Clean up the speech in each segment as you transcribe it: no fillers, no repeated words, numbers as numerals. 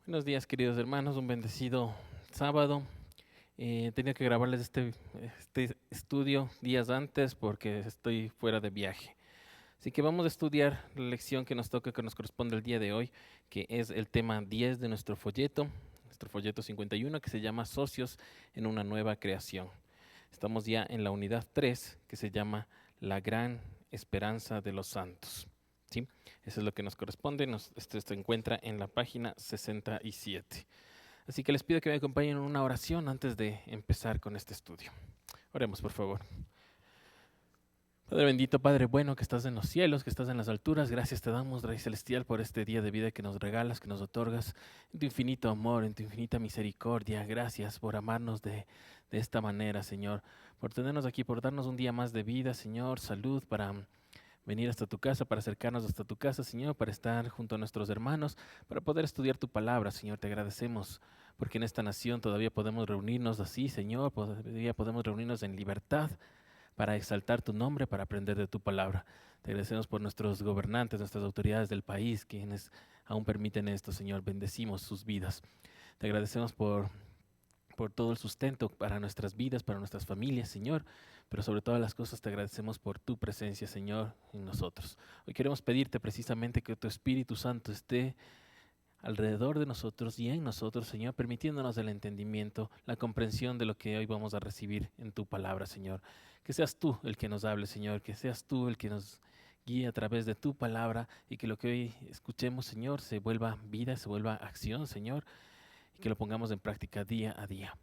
Buenos días, queridos hermanos, un bendecido sábado. Tenía que grabarles este estudio días antes porque estoy fuera de viaje. Así que vamos a estudiar la lección que nos toca, que nos corresponde el día de hoy, que es el tema 10 de nuestro folleto 51, que se llama Socios en una nueva creación. Estamos ya en la unidad 3, que se llama La gran esperanza de los santos. ¿Sí? Eso es lo que nos corresponde. Esto se encuentra en la página 67. Así que les pido que me acompañen en una oración antes de empezar con este estudio. Oremos, por favor. Padre bendito, Padre bueno, que estás en los cielos, que estás en las alturas, gracias te damos, Rey Celestial, por este día de vida que nos regalas, que nos otorgas, en tu infinito amor, en tu infinita misericordia. Gracias por amarnos de esta manera, Señor, por tenernos aquí, por darnos un día más de vida, Señor, salud para venir hasta tu casa, para acercarnos hasta tu casa, Señor, para estar junto a nuestros hermanos, para poder estudiar tu palabra, Señor. Te agradecemos porque en esta nación todavía podemos reunirnos así, Señor, todavía podemos reunirnos en libertad para exaltar tu nombre, para aprender de tu palabra. Te agradecemos por nuestros gobernantes, nuestras autoridades del país, quienes aún permiten esto, Señor. Bendecimos sus vidas. Te agradecemos por todo el sustento para nuestras vidas, para nuestras familias, Señor. Pero sobre todas las cosas te agradecemos por tu presencia, Señor, en nosotros. Hoy queremos pedirte precisamente que tu Espíritu Santo esté alrededor de nosotros y en nosotros, Señor, permitiéndonos el entendimiento, la comprensión de lo que hoy vamos a recibir en tu palabra, Señor. Que seas tú el que nos hable, Señor, que seas tú el que nos guíe a través de tu palabra y que lo que hoy escuchemos, Señor, se vuelva vida, se vuelva acción, Señor, y que lo pongamos en práctica día a día.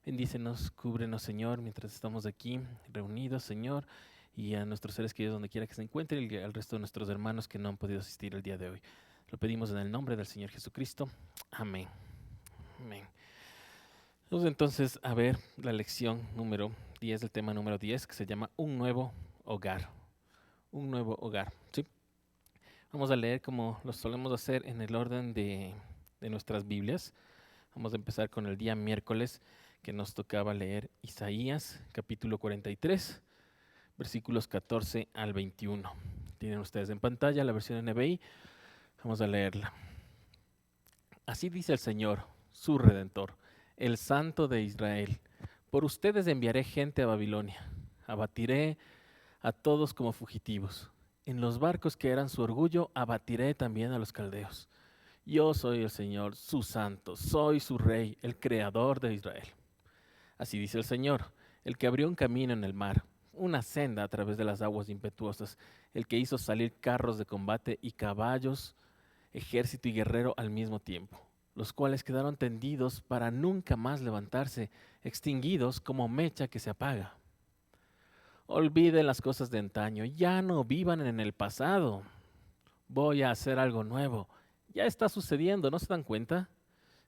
Bendícenos, cúbrenos, Señor, mientras estamos aquí reunidos, Señor, y a nuestros seres queridos donde quiera que se encuentren y al resto de nuestros hermanos que no han podido asistir el día de hoy. Lo pedimos en el nombre del Señor Jesucristo. Amén. Amén. Vamos entonces a ver la lección número 10, el tema número 10, que se llama Un nuevo hogar. Un nuevo hogar. ¿Sí? Vamos a leer como lo solemos hacer en el orden de nuestras Biblias. Vamos a empezar con el día miércoles, que nos tocaba leer Isaías, capítulo 43, versículos 14 al 21. Tienen ustedes en pantalla la versión NBI. Vamos a leerla. Así dice el Señor, su Redentor, el Santo de Israel. Por ustedes enviaré gente a Babilonia. Abatiré a todos como fugitivos. En los barcos que eran su orgullo, abatiré también a los caldeos. Yo soy el Señor, su Santo, soy su Rey, el Creador de Israel. Así dice el Señor, el que abrió un camino en el mar, una senda a través de las aguas impetuosas, el que hizo salir carros de combate y caballos, ejército y guerrero al mismo tiempo, los cuales quedaron tendidos para nunca más levantarse, extinguidos como mecha que se apaga. Olviden las cosas de antaño, ya no vivan en el pasado. Voy a hacer algo nuevo. Ya está sucediendo, ¿no se dan cuenta?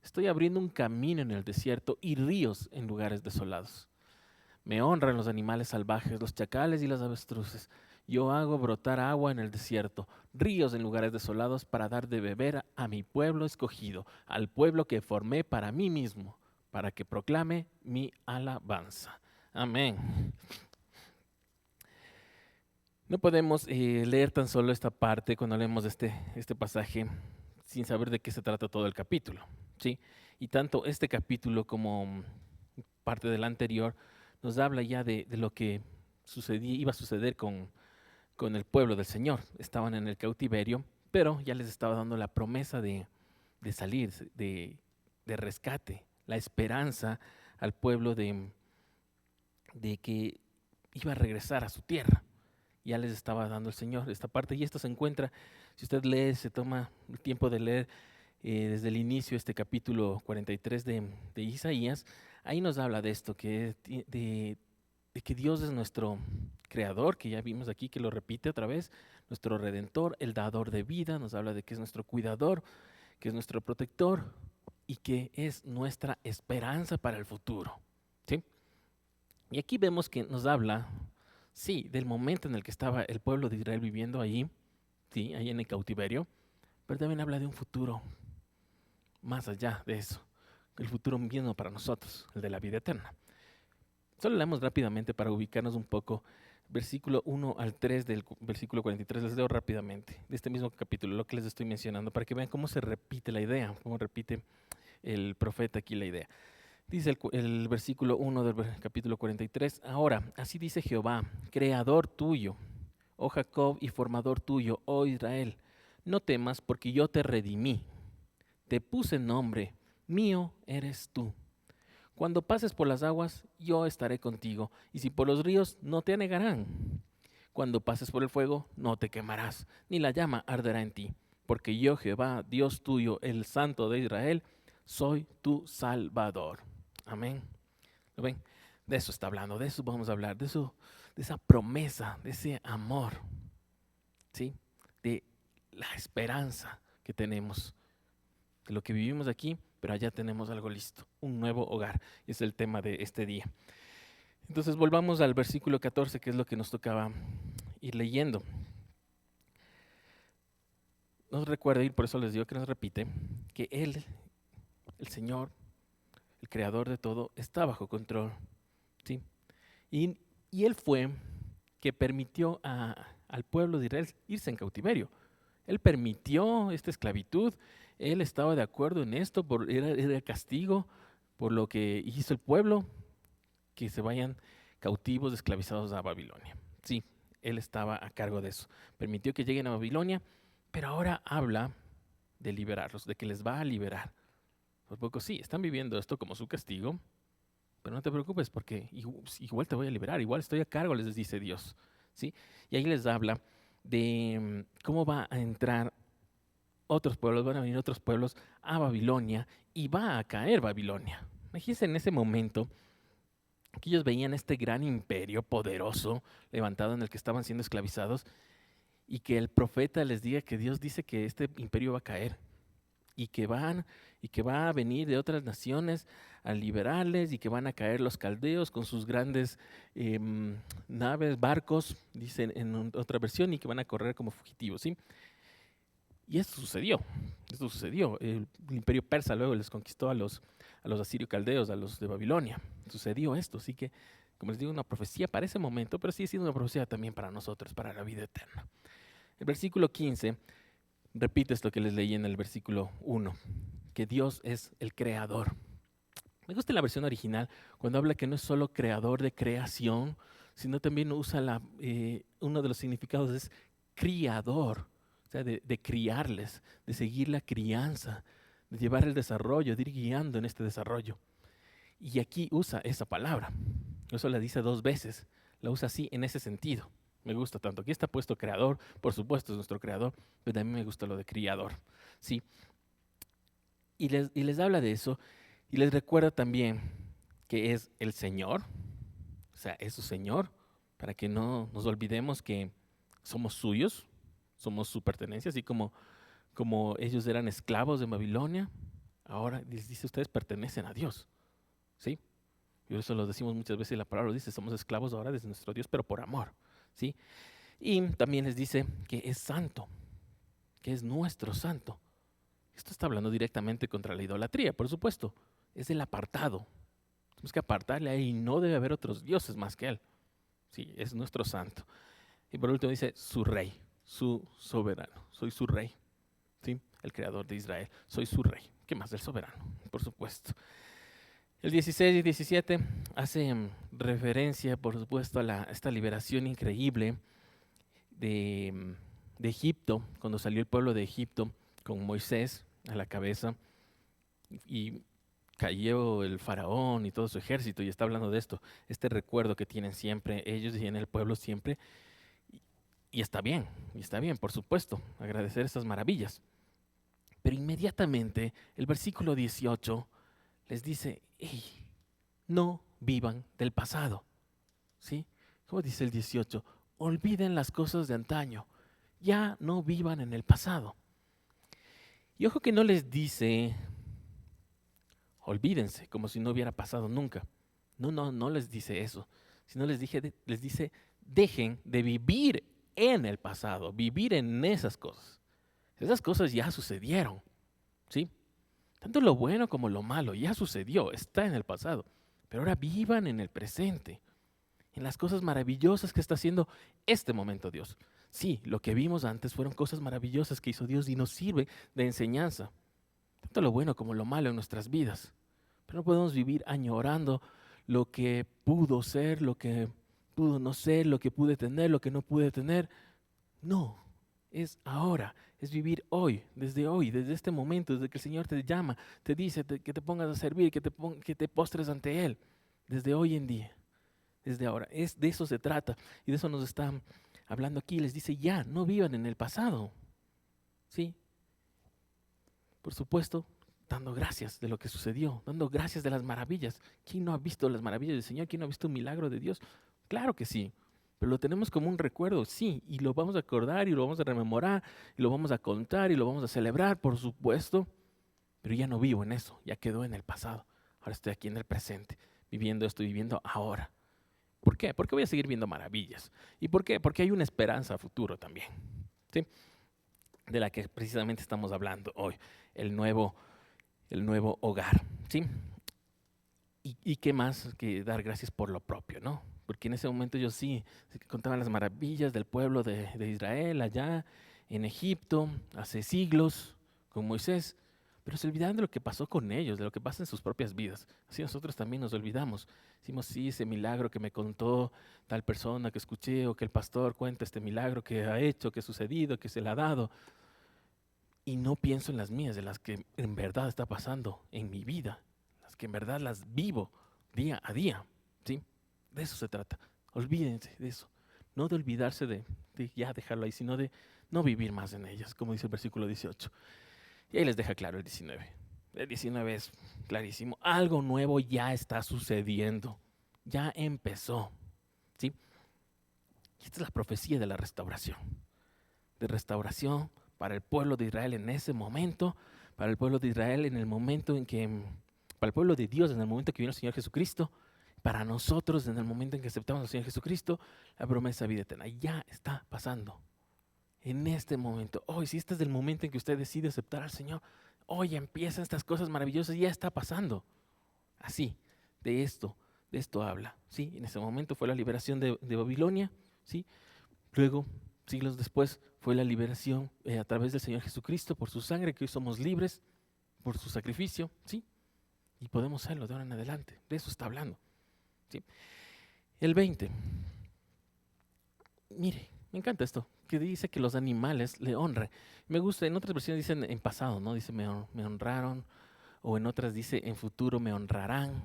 Estoy abriendo un camino en el desierto y ríos en lugares desolados. Me honran los animales salvajes, los chacales y las avestruces. Yo hago brotar agua en el desierto, ríos en lugares desolados para dar de beber a mi pueblo escogido, al pueblo que formé para mí mismo, para que proclame mi alabanza. Amén. No podemos leer tan solo esta parte cuando leemos este pasaje sin saber de qué se trata todo el capítulo, ¿sí? Y tanto este capítulo como parte del anterior nos habla ya de lo que iba a suceder con el pueblo del Señor. Estaban en el cautiverio, pero ya les estaba dando la promesa de salir, de rescate, la esperanza al pueblo de que iba a regresar a su tierra. Ya les estaba dando el Señor esta parte, y esto se encuentra, si usted lee, se toma el tiempo de leer desde el inicio este capítulo 43 de Isaías, ahí nos habla de esto, de que Dios es nuestro creador, que ya vimos aquí que lo repite otra vez, nuestro redentor, el dador de vida, nos habla de que es nuestro cuidador, que es nuestro protector y que es nuestra esperanza para el futuro. ¿Sí? Y aquí vemos que nos habla, sí, del momento en el que estaba el pueblo de Israel viviendo ahí, sí, ahí en el cautiverio, pero también habla de un futuro más allá de eso, el futuro mismo para nosotros, el de la vida eterna. Solo leemos rápidamente para ubicarnos un poco versículo 1 al 3 del versículo 43. Les leo rápidamente de este mismo capítulo, lo que les estoy mencionando, para que vean cómo se repite la idea, cómo repite el profeta aquí la idea. Dice el versículo 1 del capítulo 43, ahora, así dice Jehová, creador tuyo, oh Jacob, y formador tuyo, oh Israel, no temas porque yo te redimí, te puse nombre, mío eres tú. Cuando pases por las aguas, yo estaré contigo, y si por los ríos, no te anegarán. Cuando pases por el fuego, no te quemarás, ni la llama arderá en ti, porque yo, Jehová, Dios tuyo, el Santo de Israel, soy tu Salvador. Amén. ¿Lo ven? De eso está hablando, de eso vamos a hablar, de eso, de esa promesa, de ese amor, ¿sí? De la esperanza que tenemos, de lo que vivimos aquí, pero allá tenemos algo listo, un nuevo hogar. Y es el tema de este día. Entonces volvamos al versículo 14, que es lo que nos tocaba ir leyendo. Nos recuerda, y por eso les digo que nos repite, que Él, el Señor, el creador de todo, está bajo control, ¿sí? Y Él fue que permitió al pueblo de Israel irse en cautiverio. Él permitió esta esclavitud, Él estaba de acuerdo en esto, era castigo por lo que hizo el pueblo, que se vayan cautivos, esclavizados a Babilonia. Sí, Él estaba a cargo de eso. Permitió que lleguen a Babilonia, pero ahora habla de liberarlos, de que les va a liberar. Por poco sí, están viviendo esto como su castigo, pero no te preocupes porque igual te voy a liberar, igual estoy a cargo, les dice Dios. ¿Sí? Y ahí les habla de cómo va a entrar otros pueblos, van a venir otros pueblos a Babilonia y va a caer Babilonia. Imagínense en ese momento que ellos veían este gran imperio poderoso levantado en el que estaban siendo esclavizados y que el profeta les diga que Dios dice que este imperio va a caer y que va a venir de otras naciones a liberarles y que van a caer los caldeos con sus grandes naves, barcos, dicen en otra versión, y que van a correr como fugitivos, ¿sí? Y esto sucedió. El imperio persa luego les conquistó a los asirio caldeos, a los de Babilonia. Sucedió esto, así que, como les digo, una profecía para ese momento, pero sigue siendo una profecía también para nosotros, para la vida eterna. El versículo 15 repite esto que les leí en el versículo 1, que Dios es el creador. Me gusta la versión original cuando habla que no es solo creador de creación, sino también usa uno de los significados es criador, o sea, de criarles, de seguir la crianza, de llevar el desarrollo, de ir guiando en este desarrollo. Y aquí usa esa palabra, eso la dice 2 veces, la usa así en ese sentido. Me gusta tanto. Aquí está puesto creador, por supuesto es nuestro creador, pero también me gusta lo de criador, ¿sí? Y les habla de eso y les recuerda también que es el Señor, o sea, es su Señor, para que no nos olvidemos que somos suyos, somos su pertenencia, así como ellos eran esclavos de Babilonia, ahora les dice, ustedes pertenecen a Dios, ¿sí? Y eso lo decimos muchas veces, la palabra dice, somos esclavos ahora de nuestro Dios, pero por amor, ¿sí? Y también les dice que es santo, que es nuestro santo. Esto está hablando directamente contra la idolatría, por supuesto. Es el apartado. Tenemos que apartarle ahí y no debe haber otros dioses más que Él. Sí, es nuestro santo. Y por último dice su rey, su soberano. Soy su rey, ¿sí? El creador de Israel. Soy su rey. ¿Qué más? El soberano, por supuesto. El 16 y 17 hacen referencia, por supuesto, a esta liberación increíble de Egipto, cuando salió el pueblo de Egipto con Moisés a la cabeza y cayó el faraón y todo su ejército, y está hablando de esto, este recuerdo que tienen siempre ellos y en el pueblo siempre, y está bien, por supuesto, agradecer estas maravillas. Pero inmediatamente el versículo 18 les dice, hey, no vivan del pasado, ¿sí? ¿Cómo dice el 18? Olviden las cosas de antaño, ya no vivan en el pasado. Y ojo que no les dice, olvídense, como si no hubiera pasado nunca. No les dice eso, sino les dice, dejen de vivir en el pasado, vivir en esas cosas. Esas cosas ya sucedieron, ¿sí? Tanto lo bueno como lo malo ya sucedió, está en el pasado. Pero ahora vivan en el presente. en las cosas maravillosas que está haciendo este momento Dios. Sí, lo que vimos antes fueron cosas maravillosas que hizo Dios y nos sirve de enseñanza, tanto lo bueno como lo malo en nuestras vidas. Pero no podemos vivir añorando lo que pudo ser, lo que pudo no ser, lo que pude tener, lo que no pude tener. No, es ahora, es vivir hoy, desde este momento, desde que el Señor te llama, te dice que te pongas a servir, que te postres ante Él, desde hoy en día, desde ahora. De eso se trata y de eso nos están hablando aquí. Les dice ya, no vivan en el pasado, ¿sí? Por supuesto, dando gracias de lo que sucedió, dando gracias de las maravillas. ¿Quién no ha visto las maravillas del Señor? ¿Quién no ha visto un milagro de Dios? Claro que sí, pero lo tenemos como un recuerdo, sí, y lo vamos a acordar y lo vamos a rememorar y lo vamos a contar y lo vamos a celebrar, por supuesto, pero ya no vivo en eso, ya quedó en el pasado. Ahora estoy aquí en el presente, viviendo esto, viviendo ahora. ¿Por qué? Porque voy a seguir viendo maravillas. ¿Y por qué? Porque hay una esperanza a futuro también, ¿sí? De la que precisamente estamos hablando hoy, el nuevo hogar, ¿sí? ¿Y qué más que dar gracias por lo propio, no? Porque en ese momento ellos sí contaban las maravillas del pueblo de Israel allá en Egipto, hace siglos, con Moisés, pero se olvidaban de lo que pasó con ellos, de lo que pasa en sus propias vidas. Así nosotros también nos olvidamos. Decimos, sí, ese milagro que me contó tal persona que escuché, o que el pastor cuenta este milagro que ha hecho, que ha sucedido, que se le ha dado. Y no pienso en las mías, de las que en verdad está pasando en mi vida, las que en verdad las vivo día a día, ¿sí? De eso se trata. Olvídense de eso. No de olvidarse de ya dejarlo ahí, sino de no vivir más en ellas, como dice el versículo 18. Y ahí les deja claro el 19. El 19 es clarísimo. Algo nuevo ya está sucediendo. Ya empezó, ¿sí? Y esta es la profecía de la restauración. De restauración para el pueblo de Israel en ese momento, para el pueblo de Israel en el momento en que, para el pueblo de Dios en el momento que vino el Señor Jesucristo, para nosotros en el momento en que aceptamos al Señor Jesucristo, la promesa de vida eterna ya está pasando. En este momento, hoy, si este es el momento en que usted decide aceptar al Señor, hoy empiezan estas cosas maravillosas, ya está pasando. Así, de esto habla. ¿Sí? En ese momento fue la liberación de Babilonia, ¿sí? Luego, siglos después, fue la liberación a través del Señor Jesucristo por su sangre, que hoy somos libres por su sacrificio, ¿sí? Y podemos serlo de ahora en adelante. De eso está hablando, ¿sí? El 20. Mire, me encanta esto, que dice que los animales le honran. Me gusta, en otras versiones dicen en pasado, ¿no? Dice me honraron, o en otras dice en futuro me honrarán.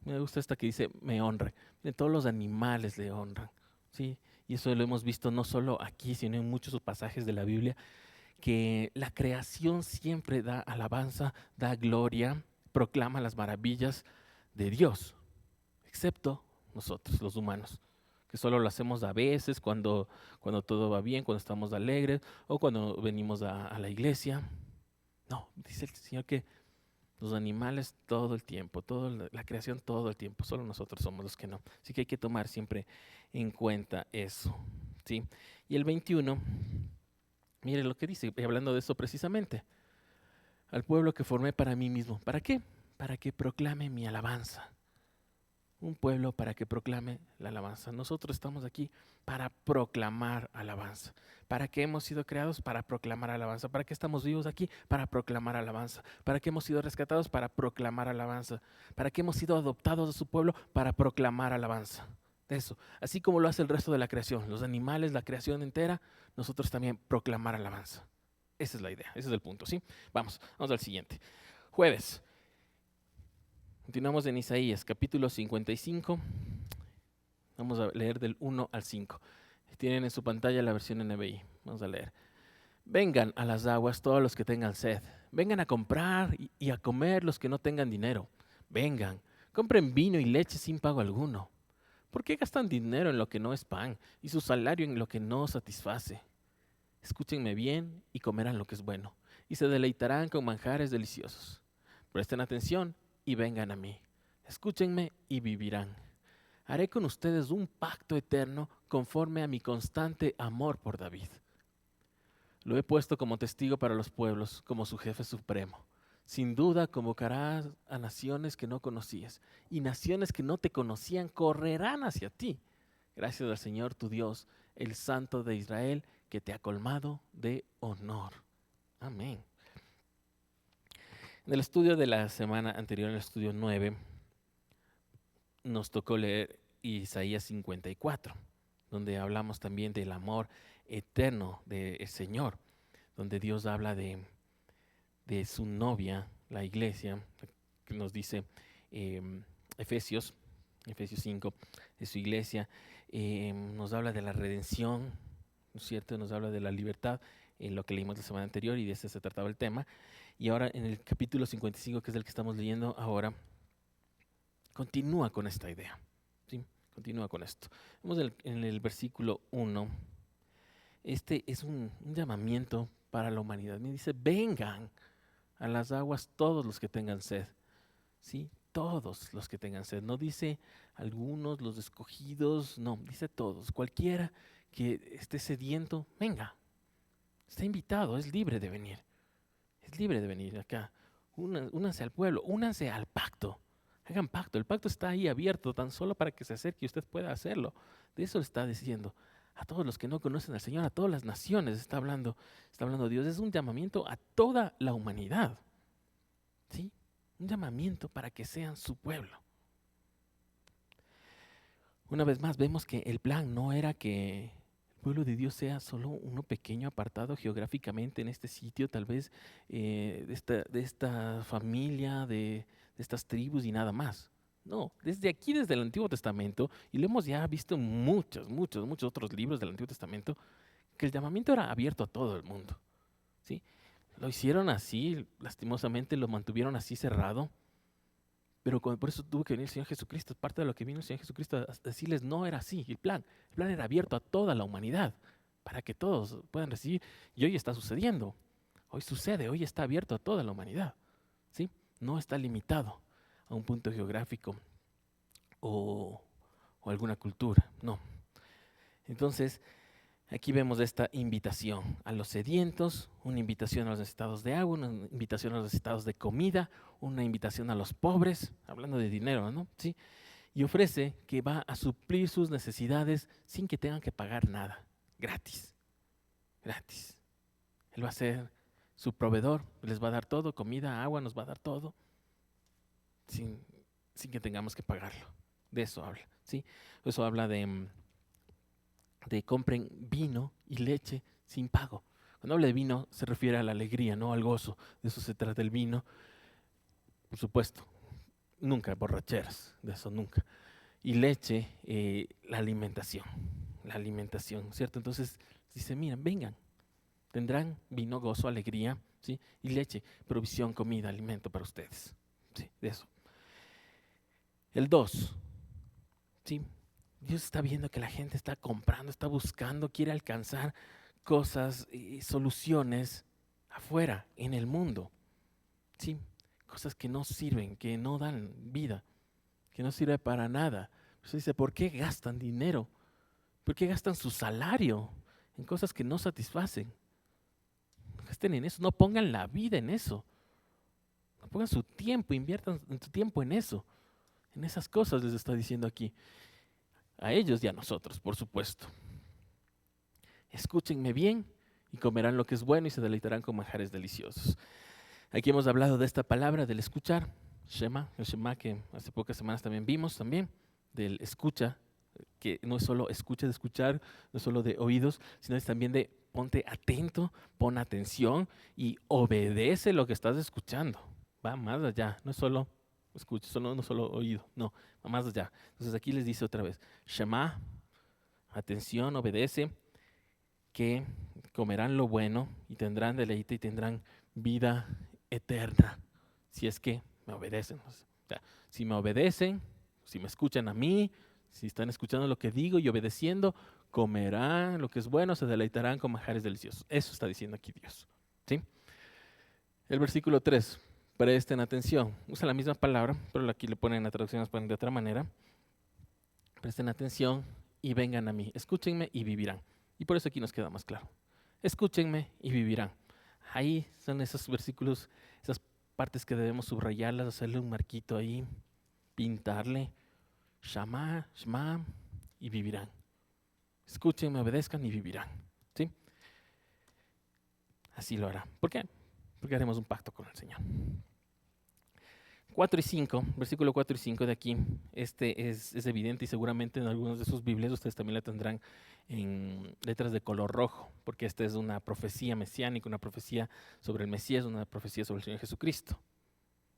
Me gusta esta que dice me honre. Todos los animales le honran, ¿sí? Y eso lo hemos visto no solo aquí, sino en muchos pasajes de la Biblia, que la creación siempre da alabanza, da gloria, proclama las maravillas de Dios, excepto nosotros, los humanos, que solo lo hacemos a veces cuando todo va bien, cuando estamos alegres o cuando venimos a la iglesia. No, dice el Señor que los animales todo el tiempo, toda la creación todo el tiempo, solo nosotros somos los que no. Así que hay que tomar siempre en cuenta eso, ¿sí? Y el 21, mire lo que dice, y hablando de eso precisamente. Al pueblo que formé para mí mismo. ¿Para qué? Para que proclame mi alabanza. Un pueblo para que proclame la alabanza. Nosotros estamos aquí para proclamar alabanza. ¿Para qué hemos sido creados? Para proclamar alabanza. ¿Para qué estamos vivos aquí? Para proclamar alabanza. ¿Para qué hemos sido rescatados? Para proclamar alabanza. ¿Para qué hemos sido adoptados de su pueblo? Para proclamar alabanza. Eso. Así como lo hace el resto de la creación, los animales, la creación entera, nosotros también proclamar alabanza. Esa es la idea, ese es el punto, ¿sí? Vamos al siguiente. Jueves. Continuamos en Isaías, capítulo 55. Vamos a leer del 1 al 5. Tienen en su pantalla la versión NBI. Vamos a leer. Vengan a las aguas todos los que tengan sed. Vengan a comprar y a comer los que no tengan dinero. Vengan, compren vino y leche sin pago alguno. ¿Por qué gastan dinero en lo que no es pan y su salario en lo que no satisface? Escúchenme bien y comerán lo que es bueno, y se deleitarán con manjares deliciosos. Presten atención y vengan a mí. Escúchenme y vivirán. Haré con ustedes un pacto eterno conforme a mi constante amor por David. Lo he puesto como testigo para los pueblos, como su jefe supremo. Sin duda convocarás a naciones que no conocías, y naciones que no te conocían correrán hacia ti. Gracias al Señor tu Dios, el Santo de Israel, que te ha colmado de honor. Amén. En el estudio de la semana anterior, en el estudio 9, nos tocó leer Isaías 54, donde hablamos también del amor eterno del Señor, donde Dios habla de su novia, la iglesia, que nos dice Efesios 5, de su iglesia, nos habla de la redención, ¿no es cierto? Nos habla de la libertad, en lo que leímos la semana anterior, y de ese se trataba el tema. Y ahora en el capítulo 55, que es el que estamos leyendo ahora, continúa con esta idea, ¿sí? Continúa con esto. Vemos en el versículo 1, este es un llamamiento para la humanidad. Me dice, vengan a las aguas todos los que tengan sed, ¿sí? Todos los que tengan sed. No dice algunos, los escogidos, no, dice todos. Cualquiera que esté sediento, venga. Está invitado, es libre de venir. Es libre de venir acá. Únanse al pueblo, únanse al pacto. Hagan pacto. El pacto está ahí abierto tan solo para que se acerque y usted pueda hacerlo. De eso le está diciendo. A todos los que no conocen al Señor, a todas las naciones está hablando Dios. Es un llamamiento a toda la humanidad. ¿Sí? Un llamamiento para que sean su pueblo. Una vez más, vemos que el plan no era que el pueblo de Dios sea solo uno pequeño apartado geográficamente en este sitio, tal vez de esta familia, de estas tribus y nada más. No, desde aquí, desde el Antiguo Testamento, y lo hemos ya visto en muchos otros libros del Antiguo Testamento, que el llamamiento era abierto a todo el mundo. ¿Sí? Lo hicieron así, lastimosamente lo mantuvieron así cerrado, pero por eso tuvo que venir el Señor Jesucristo. Parte de lo que vino el Señor Jesucristo a decirles no era así. El plan era abierto a toda la humanidad, para que todos puedan recibir. Y hoy está sucediendo. Hoy sucede, hoy está abierto a toda la humanidad. ¿Sí? No está limitado a un punto geográfico o alguna cultura. No. Entonces, aquí vemos esta invitación a los sedientos, una invitación a los necesitados de agua, una invitación a los necesitados de comida, una invitación a los pobres, hablando de dinero, ¿no? ¿Sí? Y ofrece que va a suplir sus necesidades sin que tengan que pagar nada, gratis, gratis. Él va a ser su proveedor, les va a dar todo, comida, agua, nos va a dar todo, sin que tengamos que pagarlo. De eso habla, ¿sí? Eso habla de compren vino y leche sin pago. Cuando habla de vino se refiere a la alegría, no al gozo. De eso se trata el vino. Por supuesto, nunca borracheras, de eso nunca. Y leche, la alimentación, ¿cierto? Entonces dice, miren, vengan, tendrán vino, gozo, alegría, ¿sí? Y leche, provisión, comida, alimento para ustedes. Sí, de eso. El 2, ¿sí? Dios está viendo que la gente está comprando, está buscando, quiere alcanzar cosas y soluciones afuera, en el mundo. ¿Sí? Cosas que no sirven, que no dan vida, que no sirven para nada. Entonces dice, ¿por qué gastan dinero? ¿Por qué gastan su salario en cosas que no satisfacen? No gasten en eso, no pongan la vida en eso. No pongan su tiempo, inviertan su tiempo en eso. En esas cosas les está diciendo aquí. A ellos y a nosotros, por supuesto. Escúchenme bien y comerán lo que es bueno y se deleitarán con manjares deliciosos. Aquí hemos hablado de esta palabra, del escuchar, Shema, el Shema que hace pocas semanas también vimos, del escucha, que no es solo escucha de escuchar, no es solo de oídos, sino es también de ponte atento, pon atención y obedece lo que estás escuchando. Va más allá, no es solo escucha, no solo oído, no, va más allá. Entonces aquí les dice otra vez, Shema, atención, obedece, que comerán lo bueno y tendrán deleite y tendrán vida eterna, si es que me obedecen. O sea, si me obedecen, si me escuchan a mí, si están escuchando lo que digo y obedeciendo, comerán lo que es bueno, se deleitarán con manjares deliciosos. Eso está diciendo aquí Dios. ¿Sí? El versículo 3, presten atención. Usa la misma palabra, pero aquí le ponen en la traducción, nos ponen de otra manera. Presten atención y vengan a mí. Escúchenme y vivirán. Y por eso aquí nos queda más claro. Escúchenme y vivirán. Ahí son esos versículos, esas partes que debemos subrayarlas, hacerle un marquito ahí, pintarle, Shama, Shema, y vivirán. Escuchen, me obedezcan y vivirán. ¿Sí? Así lo hará. ¿Por qué? Porque haremos un pacto con el Señor. 4 y 5, versículo 4 y 5 de aquí, es evidente y seguramente en algunas de sus Biblias ustedes también la tendrán en letras de color rojo, porque esta es una profecía mesiánica, una profecía sobre el Mesías, una profecía sobre el Señor Jesucristo.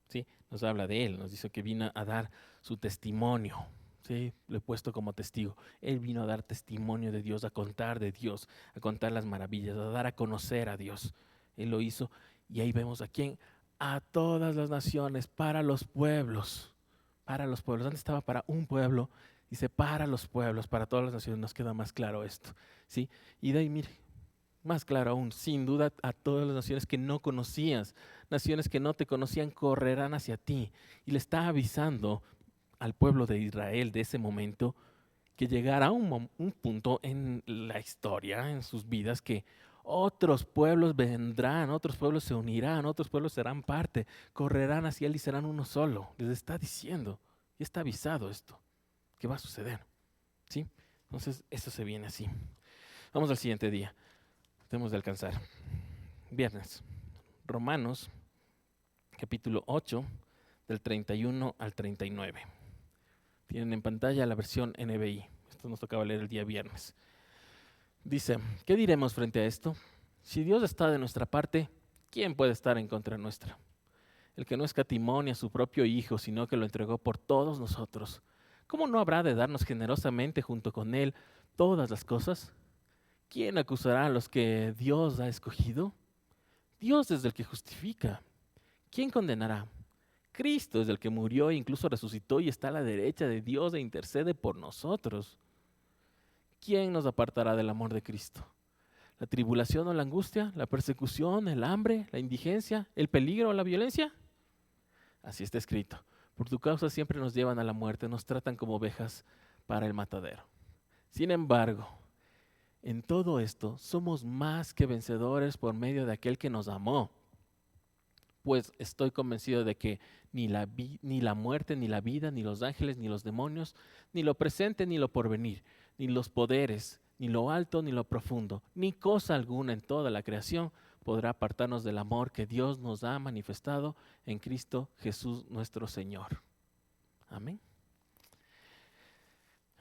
¿Sí? Nos habla de Él, nos dice que vino a dar su testimonio. ¿Sí? Lo he puesto como testigo. Él vino a dar testimonio de Dios, a contar de Dios, a contar las maravillas, a dar a conocer a Dios. Él lo hizo y ahí vemos a quién, a todas las naciones, para los pueblos. Para los pueblos. Antes estaba para un pueblo, dice para los pueblos, para todas las naciones. Nos queda más claro esto. ¿Sí? Y de ahí, mire, más claro aún, sin duda a todas las naciones que no conocías, naciones que no te conocían, correrán hacia ti. Y le está avisando al pueblo de Israel de ese momento que llegará un punto en la historia, en sus vidas, que otros pueblos vendrán, otros pueblos se unirán, otros pueblos serán parte, correrán hacia él y serán uno solo. Les está diciendo, y está avisado esto, que va a suceder. ¿Sí? Entonces, eso se viene así. Vamos al siguiente día. Tenemos de alcanzar. Viernes. Romanos, capítulo 8, del 31 al 39. Tienen en pantalla la versión NBI. Esto nos tocaba leer el día viernes. Dice, ¿qué diremos frente a esto? Si Dios está de nuestra parte, ¿quién puede estar en contra nuestra? El que no escatimó ni a su propio Hijo, sino que lo entregó por todos nosotros, ¿cómo no habrá de darnos generosamente junto con Él todas las cosas? ¿Quién acusará a los que Dios ha escogido? Dios es el que justifica. ¿Quién condenará? Cristo es el que murió e incluso resucitó y está a la derecha de Dios e intercede por nosotros. ¿Quién nos apartará del amor de Cristo? ¿La tribulación o la angustia? ¿La persecución, el hambre, la indigencia, el peligro o la violencia? Así está escrito. Por tu causa siempre nos llevan a la muerte, nos tratan como ovejas para el matadero. Sin embargo, en todo esto somos más que vencedores por medio de aquel que nos amó. Pues estoy convencido de que ni la muerte, ni la vida, ni los ángeles, ni los demonios, ni lo presente, ni lo porvenir, ni los poderes, ni lo alto, ni lo profundo, ni cosa alguna en toda la creación podrá apartarnos del amor que Dios nos ha manifestado en Cristo Jesús nuestro Señor. Amén.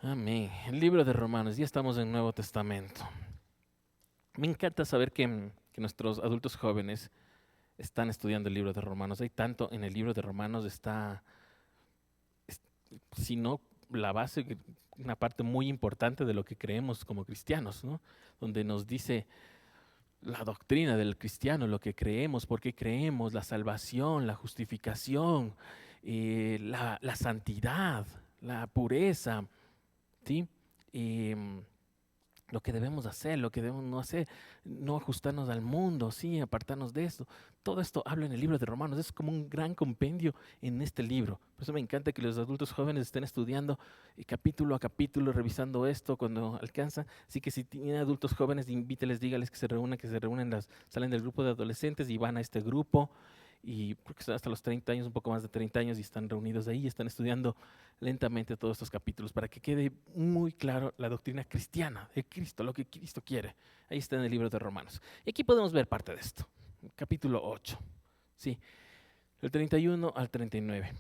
Amén. El libro de Romanos, ya estamos en el Nuevo Testamento. Me encanta saber que nuestros adultos jóvenes están estudiando el libro de Romanos. Hay tanto en el libro de Romanos, si no la base, una parte muy importante de lo que creemos como cristianos, ¿no? Donde nos dice la doctrina del cristiano, lo que creemos, por qué creemos, la salvación, la justificación, la santidad, la pureza, ¿sí? Lo que debemos hacer, lo que debemos no hacer, no ajustarnos al mundo, sí, apartarnos de esto. Todo esto habla en el libro de Romanos, es como un gran compendio en este libro. Por eso me encanta que los adultos jóvenes estén estudiando capítulo a capítulo, revisando esto cuando alcanzan. Así que si tienen adultos jóvenes, invíteles, dígales que se reúnen, salen del grupo de adolescentes y van a este grupo. Y creo que están hasta los 30 años, un poco más de 30 años, y están reunidos ahí y están estudiando lentamente todos estos capítulos para que quede muy claro la doctrina cristiana de Cristo, lo que Cristo quiere. Ahí está en el libro de Romanos. Y aquí podemos ver parte de esto. Capítulo 8, ¿sí? Del 31 al 39.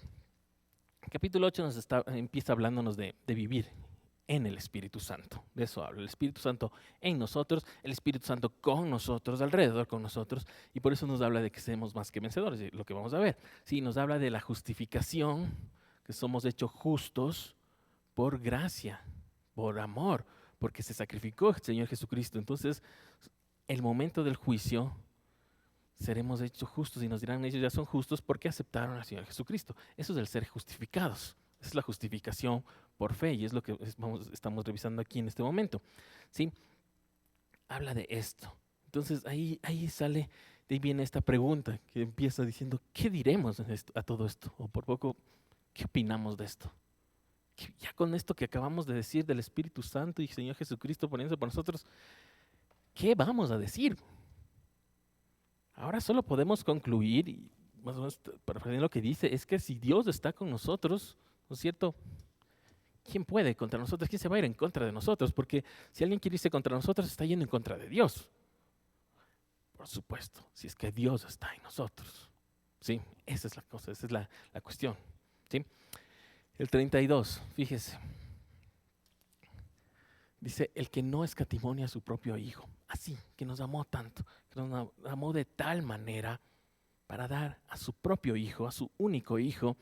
El capítulo 8 empieza hablándonos de vivir en el Espíritu Santo. De eso habla, el Espíritu Santo en nosotros, el Espíritu Santo con nosotros, alrededor con nosotros, y por eso nos habla de que seamos más que vencedores, lo que vamos a ver. Sí, nos habla de la justificación, que somos hechos justos por gracia, por amor, porque se sacrificó el Señor Jesucristo. Entonces, el momento del juicio, seremos hechos justos y nos dirán, ellos ya son justos porque aceptaron al Señor Jesucristo. Eso es el ser justificados. Esa es la justificación por fe y es lo que estamos revisando aquí en este momento. ¿Sí? Habla de esto. Entonces ahí sale, de ahí viene esta pregunta que empieza diciendo, ¿qué diremos a todo esto? O por poco, ¿qué opinamos de esto? Ya con esto que acabamos de decir del Espíritu Santo y Señor Jesucristo poniéndose por nosotros, ¿qué vamos a decir? Ahora solo podemos concluir más o menos, para lo que dice, es que si Dios está con nosotros, ¿no es cierto? ¿Quién puede contra nosotros? ¿Quién se va a ir en contra de nosotros? Porque si alguien quiere irse contra nosotros, está yendo en contra de Dios. Por supuesto, si es que Dios está en nosotros. ¿Sí? Esa es la cosa, esa es la cuestión. ¿Sí? El 32, fíjese. Dice, el que no escatimó a su propio hijo. Así, que nos amó tanto, que nos amó de tal manera para dar a su propio hijo, a su único hijo,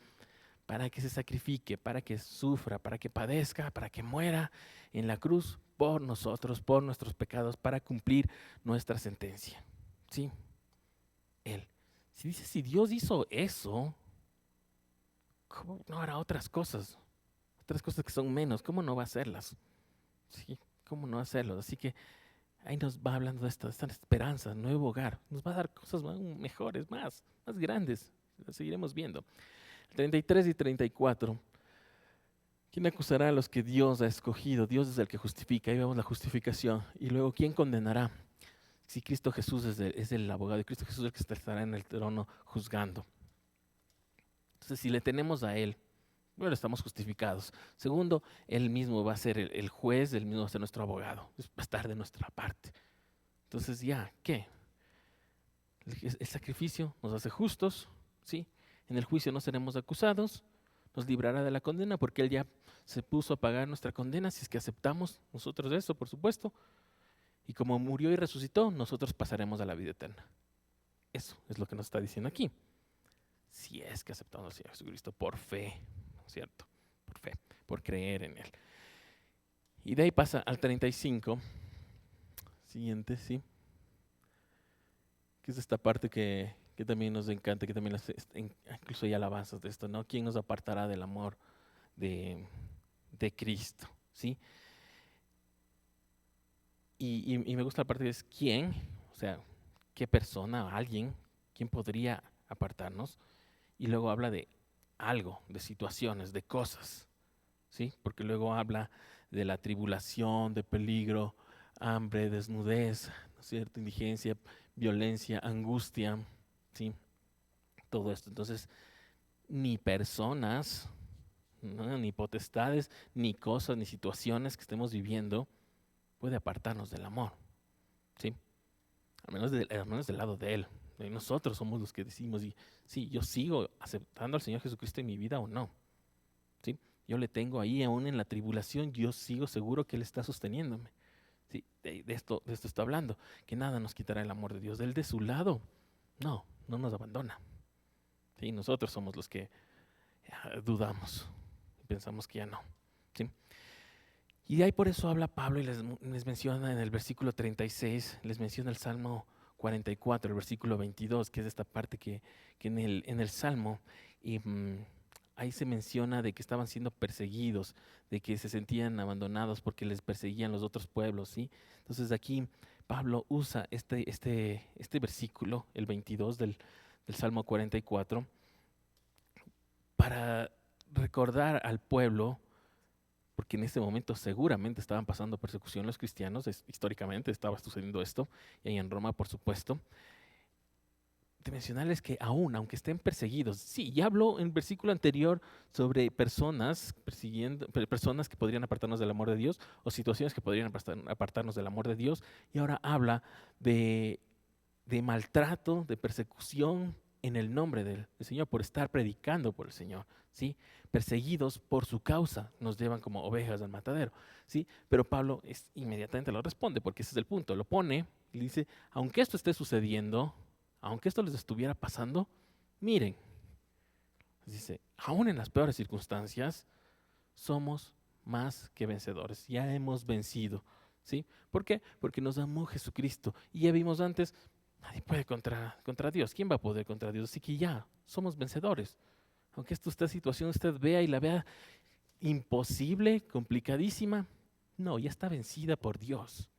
para que se sacrifique, para que sufra, para que padezca, para que muera en la cruz por nosotros, por nuestros pecados, para cumplir nuestra sentencia. ¿Sí? Él. Si dice, si Dios hizo eso, ¿cómo no hará otras cosas? Otras cosas que son menos, ¿cómo no va a hacerlas? ¿Sí? ¿Cómo no hacerlo? Así que ahí nos va hablando de esta esperanza, nuevo hogar. Nos va a dar cosas mejores, más grandes. Las seguiremos viendo. 33 y 34. ¿Quién acusará a los que Dios ha escogido? Dios es el que justifica. Ahí vemos la justificación. Y luego, ¿quién condenará? Si Cristo Jesús es el abogado y Cristo Jesús es el que estará en el trono juzgando. Entonces, si le tenemos a Él, bueno, estamos justificados. Segundo, Él mismo va a ser el juez, Él mismo va a ser nuestro abogado. Va a estar de nuestra parte. Entonces, ya, ¿qué? El sacrificio nos hace justos, ¿sí? En el juicio no seremos acusados, nos librará de la condena porque Él ya se puso a pagar nuestra condena si es que aceptamos nosotros eso, por supuesto. Y como murió y resucitó, nosotros pasaremos a la vida eterna. Eso es lo que nos está diciendo aquí. Si es que aceptamos al Señor Jesucristo por fe, ¿no es cierto? Por fe, por creer en Él. Y de ahí pasa al 35. Siguiente, ¿sí? Que es esta parte que también nos encanta, que también incluso hay alabanzas de esto, ¿no? ¿Quién nos apartará del amor de Cristo? ¿Sí? Y me gusta la parte de es quién, o sea, qué persona, alguien, quién podría apartarnos. Y luego habla de algo, de situaciones, de cosas, ¿sí? Porque luego habla de la tribulación, de peligro, hambre, desnudez, ¿no es cierto? Indigencia, violencia, angustia, ¿sí? Todo esto. Entonces, ni personas, ¿no? Ni potestades, ni cosas, ni situaciones que estemos viviendo puede apartarnos del amor, ¿sí? Al menos del lado de Él. Y nosotros somos los que decimos, y, sí, yo sigo aceptando al Señor Jesucristo en mi vida o no, ¿sí? Yo le tengo ahí aún en la tribulación, yo sigo seguro que Él está sosteniéndome. ¿Sí? De esto está hablando, que nada nos quitará el amor de Dios. Él de su lado, no nos abandona. ¿Sí? Nosotros somos los que dudamos y pensamos que ya no. ¿Sí? Y de ahí por eso habla Pablo y les menciona en el versículo 36, les menciona el Salmo 44, el versículo 22, que es esta parte que en el Salmo, y, ahí se menciona de que estaban siendo perseguidos, de que se sentían abandonados porque les perseguían los otros pueblos, ¿sí? Entonces aquí Pablo usa este versículo, el 22 del Salmo 44, para recordar al pueblo, porque en ese momento seguramente estaban pasando persecución los cristianos, históricamente estaba sucediendo esto, y ahí en Roma, por supuesto, de mencionarles que aún, aunque estén perseguidos, sí, ya habló en el versículo anterior sobre personas personas que podrían apartarnos del amor de Dios, o situaciones que podrían apartarnos del amor de Dios, y ahora habla de maltrato, de persecución en el nombre del Señor, por estar predicando por el Señor, ¿sí? Perseguidos por su causa, nos llevan como ovejas al matadero, ¿sí? Pero Pablo inmediatamente lo responde, porque ese es el punto, lo pone y dice, aunque esto esté sucediendo, aunque esto les estuviera pasando, miren, dice, aún en las peores circunstancias, somos más que vencedores, ya hemos vencido, ¿sí? ¿Por qué? Porque nos amó Jesucristo, y ya vimos antes, nadie puede contra Dios. ¿Quién va a poder contra Dios? Así que ya, somos vencedores. Aunque esta situación usted vea y la vea imposible, complicadísima, no, ya está vencida por Dios.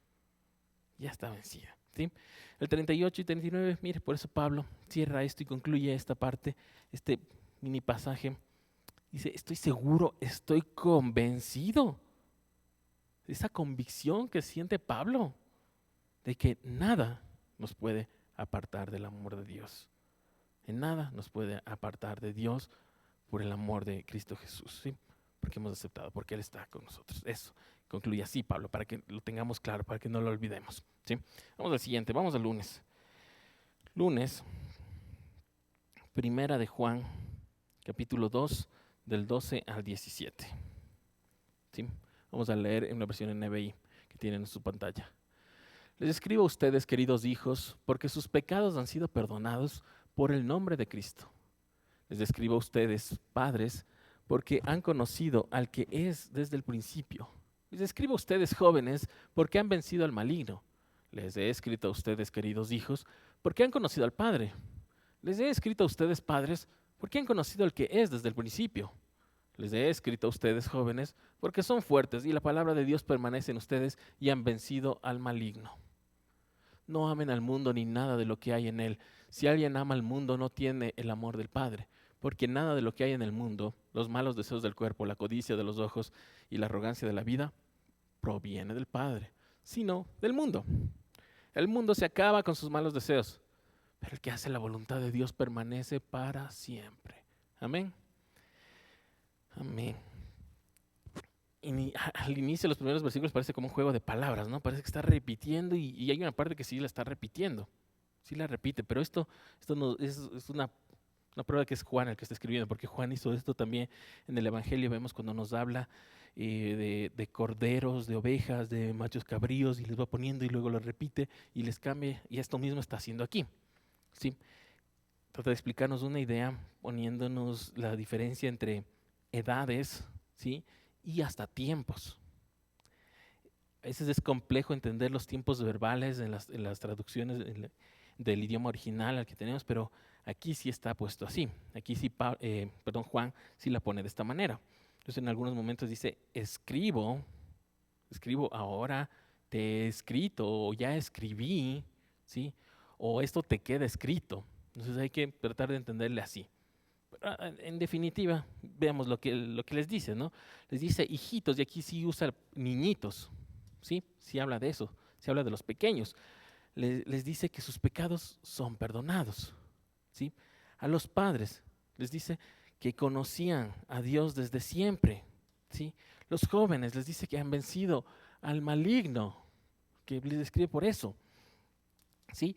Ya está vencida. ¿Sí? El 38 y 39, mire, por eso Pablo cierra esto y concluye esta parte, este mini pasaje. Dice, estoy seguro, estoy convencido. Esa convicción que siente Pablo de que nada nos puede apartar del amor de Dios. En nada nos puede apartar de Dios por el amor de Cristo Jesús, ¿sí? Porque hemos aceptado, porque Él está con nosotros. Eso concluye así, Pablo, para que lo tengamos claro, para que no lo olvidemos, ¿sí? Vamos al siguiente, vamos al lunes. Lunes, primera de Juan, capítulo 2, del 12 al 17. ¿Sí? Vamos a leer en la versión NBI que tienen en su pantalla. Les escribo a ustedes, queridos hijos, porque sus pecados han sido perdonados por el nombre de Cristo. Les escribo a ustedes, padres, porque han conocido al que es desde el principio. Les escribo a ustedes, jóvenes, porque han vencido al maligno. Les he escrito a ustedes, queridos hijos, porque han conocido al Padre. Les he escrito a ustedes, padres, porque han conocido al que es desde el principio. Les he escrito a ustedes, jóvenes, porque son fuertes y la palabra de Dios permanece en ustedes y han vencido al maligno. No amen al mundo ni nada de lo que hay en él. Si alguien ama al mundo, no tiene el amor del Padre, porque nada de lo que hay en el mundo, los malos deseos del cuerpo, la codicia de los ojos y la arrogancia de la vida, proviene del Padre, sino del mundo. El mundo se acaba con sus malos deseos, pero el que hace la voluntad de Dios permanece para siempre. Amén. Amén. Al inicio de los primeros versículos parece como un juego de palabras, ¿no? Parece que está repitiendo y hay una parte que sí la está repitiendo. Sí la repite, pero esto no, es una prueba que es Juan el que está escribiendo, porque Juan hizo esto también en el Evangelio. Vemos cuando nos habla de corderos, de ovejas, de machos cabríos, y les va poniendo y luego lo repite y les cambia, y esto mismo está haciendo aquí. ¿Sí? Trata de explicarnos una idea poniéndonos la diferencia entre edades, ¿sí? Y hasta tiempos. A veces es complejo entender los tiempos verbales en las traducciones del idioma original al que tenemos, pero aquí sí está puesto así. Aquí sí, Juan sí la pone de esta manera. Entonces en algunos momentos dice, escribo ahora, te he escrito, o ya escribí, ¿sí? O esto te queda escrito. Entonces hay que tratar de entenderle así. En definitiva, veamos lo que les dice, ¿no? Les dice hijitos, y aquí sí usa niñitos, ¿sí? Sí habla de eso, sí habla de los pequeños. Les dice que sus pecados son perdonados, ¿sí? A los padres les dice que conocían a Dios desde siempre, ¿sí? Los jóvenes les dice que han vencido al maligno, que les describe por eso, ¿sí?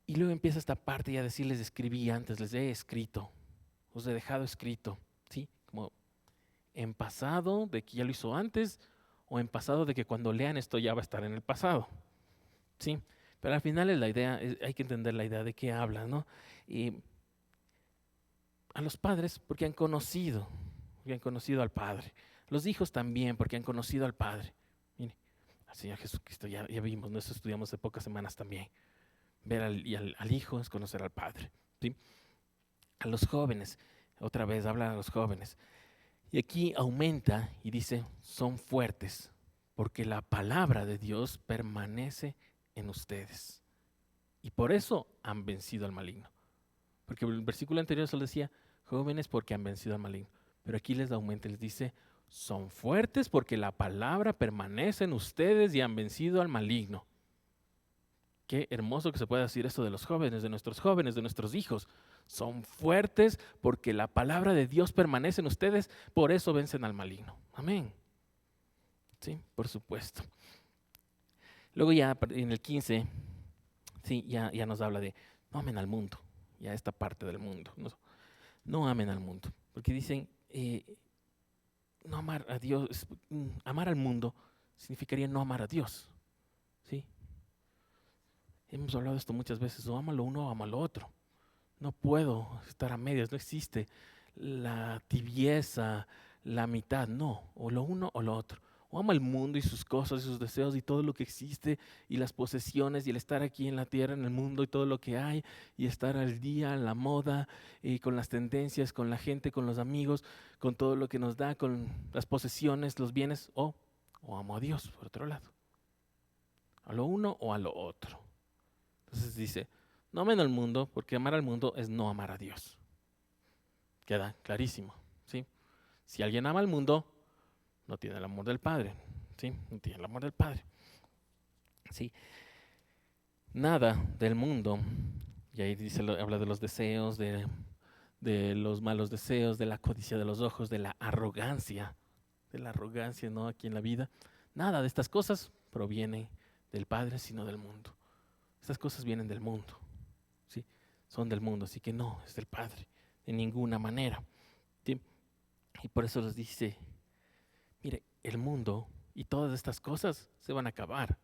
Y luego empieza esta parte ya a decir, les escribí antes, les he escrito, os he dejado escrito, ¿sí? Como en pasado de que ya lo hizo antes, o en pasado de que cuando lean esto ya va a estar en el pasado, ¿sí? Pero al final es la idea, hay que entender la idea de qué habla, ¿no? Y a los padres porque han conocido al Padre. Los hijos también porque han conocido al Padre. Mire, al Señor Jesucristo ya vimos, ¿no? Eso estudiamos hace pocas semanas también. Ver al Hijo es conocer al Padre, ¿sí? A los jóvenes, otra vez habla a los jóvenes. Y aquí aumenta y dice, son fuertes, porque la palabra de Dios permanece en ustedes. Y por eso han vencido al maligno. Porque el versículo anterior solo decía, jóvenes porque han vencido al maligno. Pero aquí les aumenta, les dice, son fuertes porque la palabra permanece en ustedes y han vencido al maligno. Qué hermoso que se pueda decir esto de los jóvenes, de nuestros hijos. Son fuertes porque la palabra de Dios permanece en ustedes, por eso vencen al maligno. Amén. Sí, por supuesto. Luego ya en el 15, sí, ya nos habla de no amen al mundo, ya esta parte del mundo. No amen al mundo, porque dicen, no amar a Dios, amar al mundo significaría no amar a Dios. ¿Sí? Hemos hablado de esto muchas veces, o ama lo uno o ama lo otro. No puedo estar a medias, no existe la tibieza, la mitad, no, o lo uno o lo otro. O ama el mundo y sus cosas y sus deseos y todo lo que existe y las posesiones y el estar aquí en la tierra, en el mundo y todo lo que hay y estar al día, en la moda y con las tendencias, con la gente, con los amigos, con todo lo que nos da, con las posesiones, los bienes, o amo a Dios, por otro lado. A lo uno o a lo otro. Entonces dice, no amen al mundo, porque amar al mundo es no amar a Dios. Queda clarísimo, ¿sí? Si alguien ama al mundo, no tiene el amor del Padre, ¿sí? No tiene el amor del Padre, ¿sí? Nada del mundo Y ahí dice, habla de los deseos, de los malos deseos, de la codicia de los ojos, de la arrogancia, ¿no? Aquí en la vida. Nada de estas cosas provienen del Padre, sino del mundo. Estas cosas vienen del mundo, ¿sí? Son del mundo, así que no es del Padre, de ninguna manera, ¿sí? Y por eso les dice, mire, el mundo y todas estas cosas se van a acabar.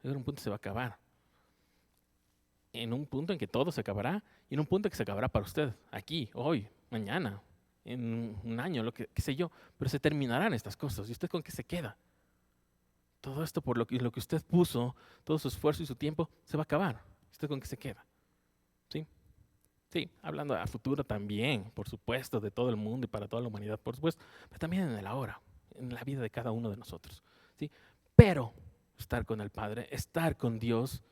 En un punto se va a acabar. En un punto en que todo se acabará y en un punto en que se acabará para usted, aquí, hoy, mañana, en un año, qué sé yo, pero se terminarán estas cosas. ¿Y usted con qué se queda? Todo esto por lo que usted puso, todo su esfuerzo y su tiempo, se va a acabar. ¿Usted con qué se queda? ¿Sí? Sí, hablando a futuro también, por supuesto, de todo el mundo y para toda la humanidad, por supuesto, pero también en el ahora, en la vida de cada uno de nosotros. ¿Sí? Pero estar con el Padre, estar con Dios,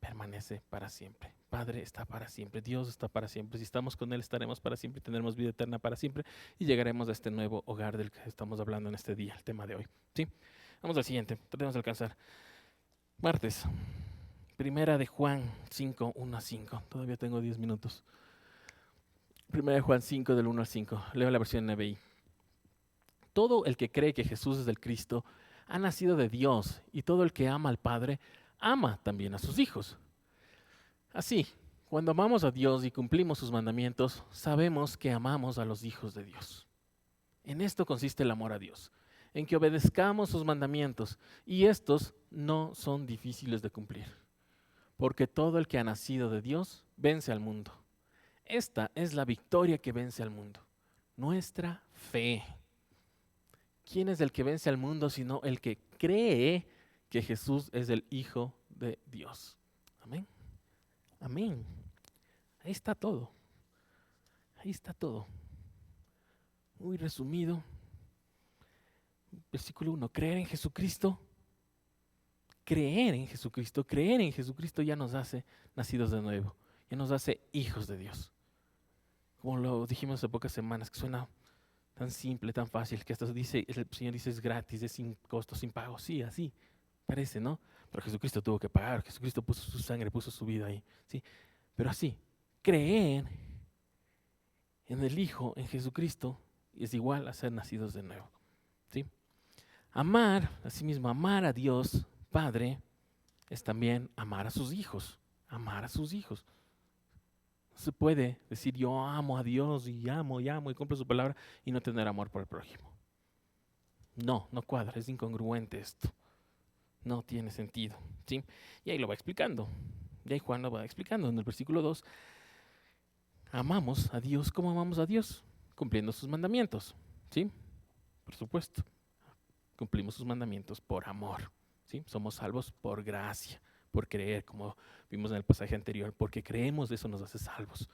permanece para siempre. Padre está para siempre, Dios está para siempre. Si estamos con Él, estaremos para siempre, tendremos vida eterna para siempre y llegaremos a este nuevo hogar del que estamos hablando en este día, el tema de hoy. ¿Sí? Vamos al siguiente, tratemos de alcanzar. Martes, primera de Juan 5, 1 a 5. Todavía tengo 10 minutos. Primera de Juan 5, del 1 al 5. Leo la versión NBI. Todo el que cree que Jesús es el Cristo ha nacido de Dios, y todo el que ama al Padre ama también a sus hijos. Así, cuando amamos a Dios y cumplimos sus mandamientos, sabemos que amamos a los hijos de Dios. En esto consiste el amor a Dios, en que obedezcamos sus mandamientos, y estos no son difíciles de cumplir, porque todo el que ha nacido de Dios vence al mundo. Esta es la victoria que vence al mundo, nuestra fe. ¿Quién es el que vence al mundo sino el que cree que Jesús es el Hijo de Dios? Amén. Amén. Ahí está todo. Ahí está todo. Muy resumido. Versículo 1. Creer en Jesucristo. Creer en Jesucristo. Creer en Jesucristo ya nos hace nacidos de nuevo. Ya nos hace hijos de Dios. Como lo dijimos hace pocas semanas, que suena tan simple, tan fácil, que hasta dice, el Señor dice es gratis, es sin costo, sin pago. Sí, así parece, ¿no? Pero Jesucristo tuvo que pagar, Jesucristo puso su sangre, puso su vida ahí, ¿sí? Pero así, creer en el Hijo, en Jesucristo, es igual a ser nacidos de nuevo, ¿sí? Amar, asimismo, amar a Dios, Padre, es también amar a sus hijos, amar a sus hijos. No se puede decir yo amo a Dios y amo y cumplo su palabra y no tener amor por el prójimo. No, no cuadra, es incongruente esto. No tiene sentido, ¿sí? Y ahí lo va explicando. Y ahí Juan lo va explicando en el versículo 2. Amamos a Dios como amamos a Dios, cumpliendo sus mandamientos, ¿sí? Por supuesto, cumplimos sus mandamientos por amor, ¿sí? Somos salvos por gracia, por creer, como vimos en el pasaje anterior, porque creemos, eso nos hace salvos.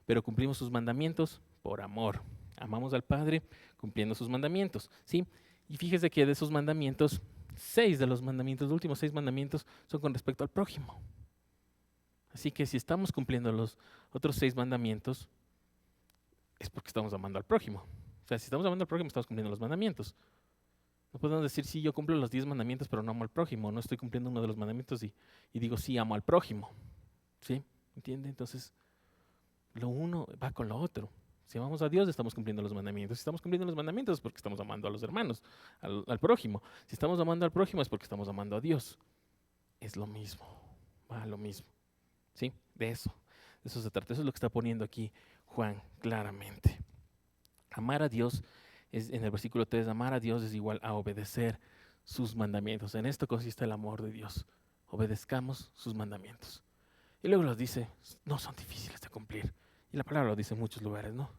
Pero cumplimos sus mandamientos por amor. Amamos al Padre cumpliendo sus mandamientos, ¿sí? Y fíjese que de esos mandamientos, 6 de los mandamientos, los últimos 6 mandamientos son con respecto al prójimo. Así que si estamos cumpliendo los otros 6 mandamientos, es porque estamos amando al prójimo. O sea, si estamos amando al prójimo, estamos cumpliendo los mandamientos. No podemos decir, sí, yo cumplo los 10 mandamientos, pero no amo al prójimo. No estoy cumpliendo uno de los mandamientos y digo, sí, amo al prójimo. ¿Sí? ¿Entiende? Entonces, lo uno va con lo otro. Si amamos a Dios, estamos cumpliendo los mandamientos. Si estamos cumpliendo los mandamientos, es porque estamos amando a los hermanos, al prójimo. Si estamos amando al prójimo, es porque estamos amando a Dios. Es lo mismo, va lo mismo. ¿Sí? De eso se trata. Eso es lo que está poniendo aquí Juan claramente. Amar a Dios, en el versículo 3, amar a Dios es igual a obedecer sus mandamientos. En esto consiste el amor de Dios. Obedezcamos sus mandamientos. Y luego los dice, no son difíciles de cumplir. Y la palabra lo dice en muchos lugares, ¿no?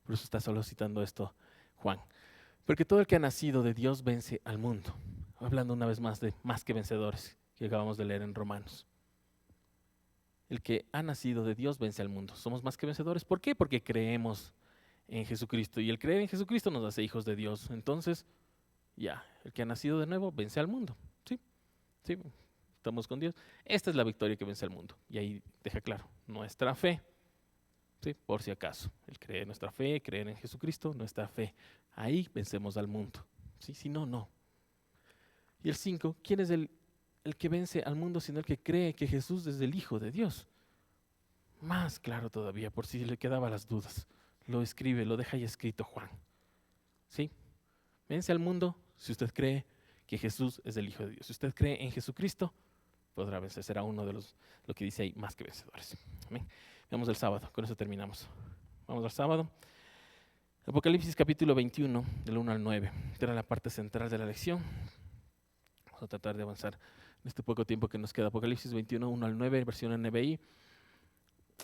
Por eso está solo citando esto Juan. Porque todo el que ha nacido de Dios vence al mundo. Hablando una vez más de más que vencedores, que acabamos de leer en Romanos. El que ha nacido de Dios vence al mundo. Somos más que vencedores. ¿Por qué? Porque creemos en Jesucristo. Y el creer en Jesucristo nos hace hijos de Dios. Entonces, ya, el que ha nacido de nuevo vence al mundo. ¿Sí? ¿Sí? Estamos con Dios. Esta es la victoria que vence al mundo. Y ahí deja claro, nuestra fe. ¿Sí? Por si acaso. El creer en nuestra fe, creer en Jesucristo, nuestra fe. Ahí vencemos al mundo. ¿Sí? Si no, no. Y el 5, ¿quién es el que vence al mundo sino el que cree que Jesús es el Hijo de Dios? más claro todavía, por si le quedaban las dudas. Lo escribe, lo deja ahí escrito Juan. ¿Sí? Vence al mundo si usted cree que Jesús es el Hijo de Dios. Si usted cree en Jesucristo, podrá vencer. Será uno de lo que dice ahí, más que vencedores. Amén. Veamos el sábado, con eso terminamos. Vamos al sábado. Apocalipsis capítulo 21, del 1 al 9. Esta era la parte central de la lección. Vamos a tratar de avanzar en este poco tiempo que nos queda. Apocalipsis 21, 1 al 9, versión NBI.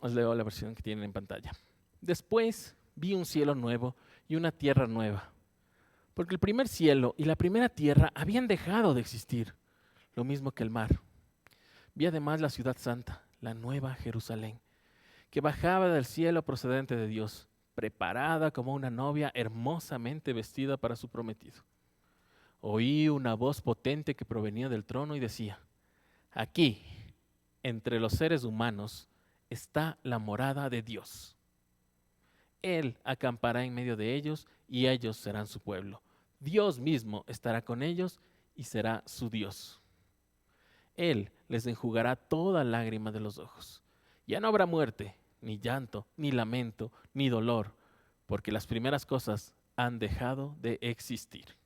Os leo la versión que tienen en pantalla. Después vi un cielo nuevo y una tierra nueva, porque el primer cielo y la primera tierra habían dejado de existir, lo mismo que el mar. Vi además la ciudad santa, la nueva Jerusalén, que bajaba del cielo procedente de Dios, preparada como una novia hermosamente vestida para su prometido. Oí una voz potente que provenía del trono y decía: aquí, entre los seres humanos, está la morada de Dios. Él acampará en medio de ellos y ellos serán su pueblo. Dios mismo estará con ellos y será su Dios. Él les enjugará toda lágrima de los ojos. Ya no habrá muerte, ni llanto, ni lamento, ni dolor, porque las primeras cosas han dejado de existir.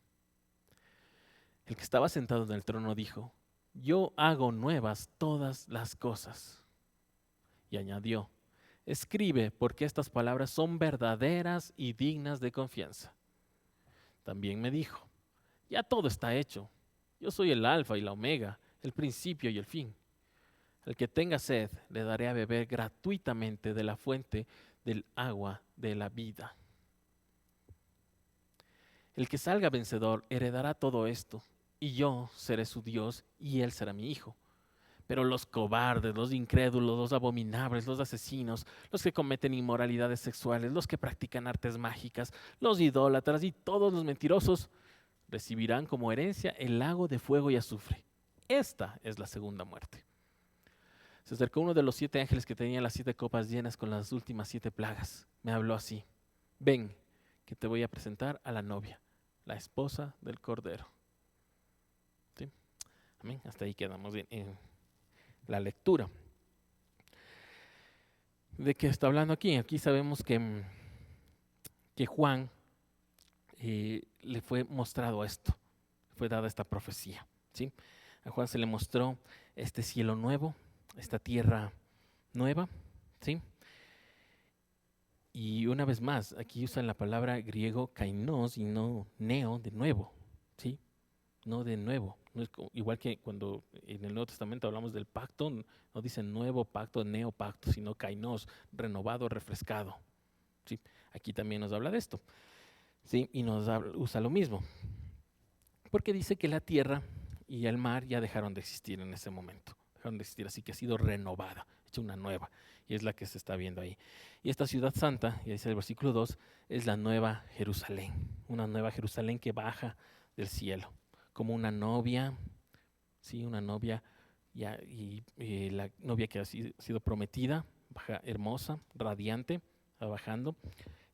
El que estaba sentado en el trono dijo: yo hago nuevas todas las cosas. Y añadió: escribe, porque estas palabras son verdaderas y dignas de confianza. También me dijo: ya todo está hecho. Yo soy el alfa y la omega, el principio y el fin. Al que tenga sed, le daré a beber gratuitamente de la fuente del agua de la vida. El que salga vencedor heredará todo esto, y yo seré su Dios y él será mi hijo. Pero los cobardes, los incrédulos, los abominables, los asesinos, los que cometen inmoralidades sexuales, los que practican artes mágicas, los idólatras y todos los mentirosos recibirán como herencia el lago de fuego y azufre. Esta es la segunda muerte. Se acercó uno de los 7 ángeles que tenía las 7 copas llenas con las últimas 7 plagas. Me habló así: ven, que te voy a presentar a la novia, la esposa del Cordero. ¿Sí? Amén. Hasta ahí quedamos en la lectura. ¿De qué está hablando aquí? Aquí sabemos que Juan le fue mostrado esto, fue dada esta profecía. ¿Sí? A Juan se le mostró este cielo nuevo, esta tierra nueva. ¿Sí? Y una vez más, aquí usan la palabra griego kainos y no neo, de nuevo. ¿Sí? No de nuevo. No es igual que cuando en el Nuevo Testamento hablamos del pacto, no dice nuevo pacto, neopacto, sino kainos, renovado, refrescado. ¿Sí? Aquí también nos habla de esto. ¿Sí? Y usa lo mismo. Porque dice que la tierra y el mar ya dejaron de existir en ese momento. Dejaron de existir, así que ha sido renovada, hecha una nueva. Y es la que se está viendo ahí. Y esta ciudad santa, y dice el versículo 2, es la nueva Jerusalén. Una nueva Jerusalén que baja del cielo, como una novia, ¿sí? Una novia, y la novia que ha sido prometida, baja, hermosa, radiante, va bajando.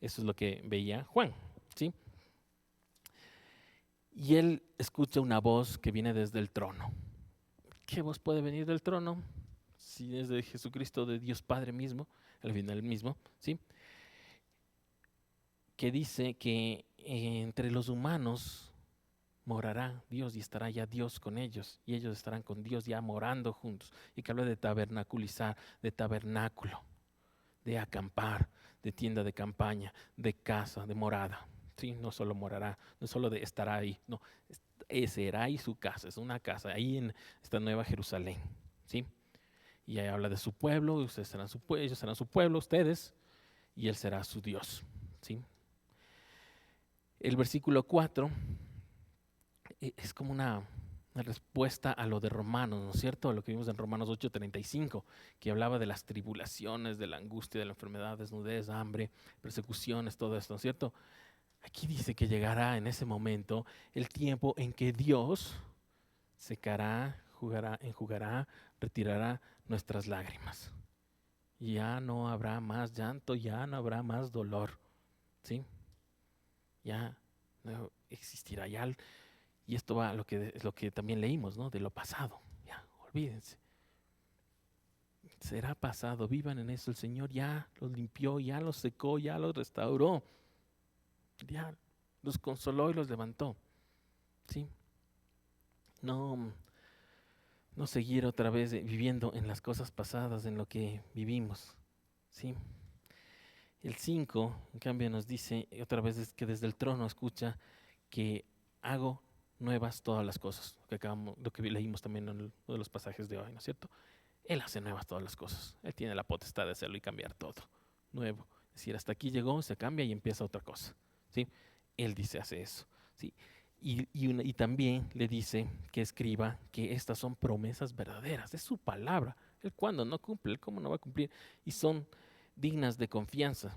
Eso es lo que veía Juan, ¿sí? Y él escucha una voz que viene desde el trono. ¿Qué voz puede venir del trono? Si es de Jesucristo, de Dios Padre mismo, al final mismo, ¿sí? Que dice que entre los humanos morará Dios y estará ya Dios con ellos, y ellos estarán con Dios ya morando juntos. Y que habla de tabernaculizar, de tabernáculo, de acampar, de tienda de campaña, de casa, de morada. ¿Sí? No solo morará, no solo de estará ahí, no, será ahí su casa, es una casa, ahí en esta nueva Jerusalén. ¿Sí? Y ahí habla de su pueblo, ustedes serán ellos serán su pueblo, ustedes, y él será su Dios. ¿Sí? El versículo 4 es como una respuesta a lo de Romanos, ¿no es cierto? A lo que vimos en Romanos 8:35, que hablaba de las tribulaciones, de la angustia, de la enfermedad, desnudez, hambre, persecuciones, todo esto, ¿no es cierto? Aquí dice que llegará en ese momento el tiempo en que Dios secará, enjugará, retirará nuestras lágrimas. Ya no habrá más llanto, ya no habrá más dolor, ¿sí? Ya no existirá ya. Y esto va a lo que también leímos, ¿no? De lo pasado. Ya, olvídense. será pasado, vivan en eso. El Señor ya los limpió, ya los secó, ya los restauró, ya los consoló y los levantó. ¿Sí? No, no seguir otra vez viviendo en las cosas pasadas, en lo que vivimos. ¿Sí? El 5, en cambio, nos dice otra vez que desde el trono escucha que hago nuevas todas las cosas, lo que leímos también en uno de los pasajes de hoy, ¿no es cierto? Él hace nuevas todas las cosas. Él tiene la potestad de hacerlo y cambiar todo nuevo. Es decir, hasta aquí llegó, se cambia y empieza otra cosa. ¿Sí? Él dice, hace eso. ¿Sí? Y también le dice que escriba que estas son promesas verdaderas. Es su palabra. Él cuando no cumple, él cómo no va a cumplir. Y son dignas de confianza.